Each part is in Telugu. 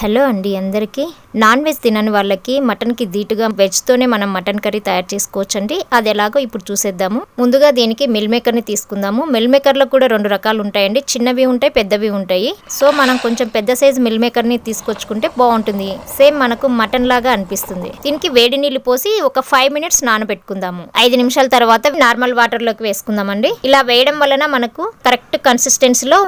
హలో అండి అందరికీ. నాన్ వెజ్ తినని వాళ్ళకి మటన్కి ధీటుగా వెజ్తోనే మనం మటన్ కర్రీ తయారు చేసుకోవచ్చండి. అది ఎలాగో ఇప్పుడు చూసేద్దాము. ముందుగా దీనికి మిల్ మేకర్ని తీసుకుందాము. మిల్ మేకర్లో కూడా 2 రకాలు ఉంటాయండి. చిన్నవి ఉంటాయి, పెద్దవి ఉంటాయి. సో మనం కొంచెం పెద్ద సైజు మిల్ మేకర్ని తీసుకొచ్చుకుంటే బాగుంటుంది. సేమ్ మనకు మటన్ లాగా అనిపిస్తుంది. దీనికి వేడి నీళ్లు పోసి ఒక 5 మినిట్స్ నానబెట్టుకుందాము. 5 నిమిషాల తర్వాత నార్మల్ వాటర్లోకి వేసుకుందామండి. ఇలా వేయడం వలన మనకు కరెక్ట్ కన్సిస్టెన్సీలో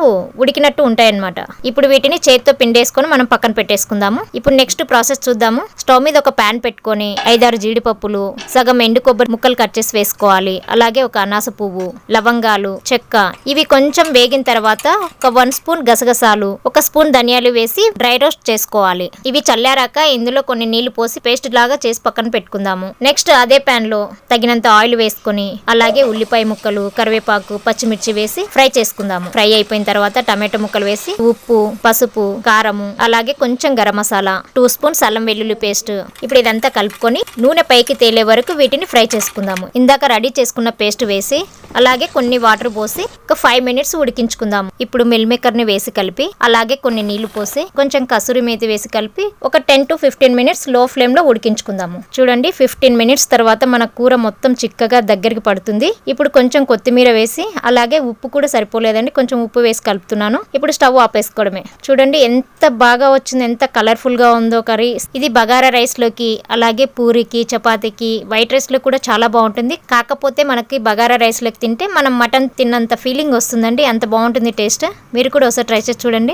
ఉడికినట్టు ఉంటాయన్నమాట. ఇప్పుడు వీటిని చేతితో పిండేసుకొని మనం పక్కన పెట్టేసుకుందాము. ఇప్పుడు నెక్స్ట్ ప్రాసెస్ చూద్దాము. స్టవ్ మీద ఒక పాన్ పెట్టుకొని 5-6 జీడిపప్పులు, సగం ఎండు కొబ్బరి ముక్కలు కట్ చేసి వేసుకోవాలి. అలాగే ఒక అనాస పువ్వు, లవంగాలు, చెక్క ఇవి కొంచెం వేగిన తర్వాత ఒక 1 స్పూన్ గసగసాలు, 1 స్పూన్ ధనియాలు వేసి డ్రై రోస్ట్ చేసుకోవాలి. ఇవి చల్లారాక ఇందులో కొన్ని నీళ్లు పోసి పేస్ట్ లాగా చేసి పక్కన పెట్టుకుందాము. నెక్స్ట్ అదే పాన్ లో తగినంత ఆయిల్ వేసుకొని అలాగే ఉల్లిపాయ ముక్కలు, కరివేపాకు, పచ్చిమిర్చి వేసి ఫ్రై చేసుకుందాము. ఫ్రై అయిపోయిన తర్వాత టమాటో ముక్కలు వేసి ఉప్పు, పసుపు, కారము, అలాగే కొంచెం గరం మసాలా, 2 స్పూన్స్ అల్లం వెల్లుల్లి పేస్ట్. ఇప్పుడు ఇదంతా కలుపుకొని నూనె పైకి తేలే వరకు వీటిని ఫ్రై చేసుకుందాము. ఇందాక రెడీ చేసుకున్న పేస్ట్ వేసి అలాగే కొన్ని వాటర్ పోసి ఒక 5 మినిట్స్ ఉడికించుకుందాము. ఇప్పుడు మిల్ మేకర్ ని వేసి కలిపి అలాగే కొన్ని నీళ్లు పోసి కొంచెం కసూరి మేతి వేసి కలిపి ఒక 10 to 15 మినిట్స్ లో ఫ్లేమ్ లో ఉడికించుకుందాము. చూడండి 15 మినిట్స్ తర్వాత మన కూర మొత్తం చిక్కగా దగ్గరికి పడుతుంది. ఇప్పుడు కొంచెం కొత్తిమీర వేసి అలాగే ఉప్పు కూడా సరిపోలేదండి, కొంచెం ఉప్పు వేసి కలుపుతున్నాను. ఇప్పుడు స్టవ్ ఆపేసుకోవడమే. చూడండి ఎంత బాగా వచ్చింది, ఎంత కలర్ఫుల్ గా ఉందో కర్రీ. ఇది బగారా రైస్ లోకి అలాగే పూరికి, చపాతీకి, వైట్ రైస్ లో కూడా చాలా బాగుంటుంది. కాకపోతే మనకి బగారా రైస్ లోకి తింటే మనం మటన్ తిన్నంత ఫీలింగ్ వస్తుందండి. అంత బాగుంటుంది టేస్ట్. మీరు కూడా ఒకసారి ట్రై చేసి చూడండి.